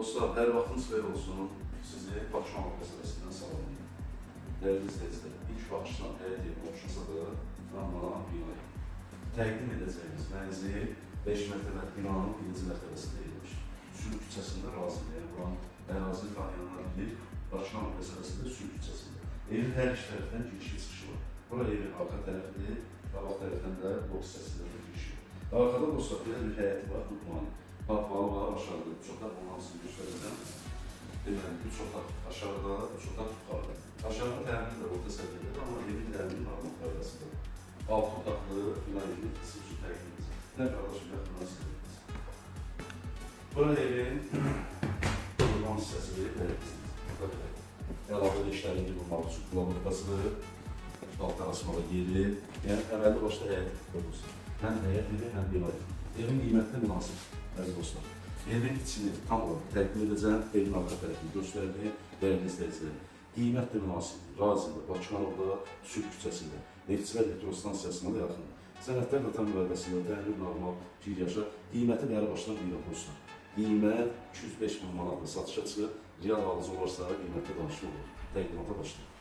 Dostlar, hər vaxtınız xeyir olsun. Sizi Bakıxanov qəsəbəsindən salamlayıram. Dəyərli izləyicilər, ilk baxışdan həyat yerinə oxşasa da Ramazan binayı təqdim edəcəyimiz mənzil 5 mərtəbəli binanın birinci mərtəbəsində yerləşir. Sülh küçəsində razıyım. Yəni, buranın ərazini tanıyanlar bilir. Bakıxanov qəsəbəsində Sülh küçəsində. Evin hər iki tərəfdən girişi çıxışı var. Bura evin arxa tərəfidir, qabaq tərəfdən də boks hissəsində də girişi var. Arxada dostlar, belə bir həyəti var, tutmanı. Batmalı var aşağıda, 3 otaq ondan sizi göstərəcəm. Deməli, 3 otaq aşağıda, 3 otaq yuxarıda. Aşağıda təmin də orta səviyyədə, amma evin təminin almaq qaydasıdır. 6 otaqlı filan evin siz üçün təqdim edəcəm. Nə qardaşım, yaxından istəyiniz. Bura evin qurban hissəsidir, belə əlavəli işlərin yığılmaq üçün kullanılmasıdır. Alt arasında yeri, yəni əvvəlli başda həyət qurulur. Həm həyət evi, həm bina evi. Evin qiymətlə münasib. Əziz dostlar, evin içini tam olaraq təqdim edəcəm, evin arxa tərəfini göstərməyəm, dəyərli izləyicilərim. Qiymətlə münasib, Razində, Bakıxanovda, Sülh küçəsində, Neftçilər elektrostansiyasına da yaxın. Sənədlər Qatan müqayisəsində dəmir normal bir yaşa, qiyməti bəri başdan bir olsun. Qiymət 205 min manatla satışa çıxır, real alıcı olursa qiymətlə danışma olur. Təqdimata başlayır.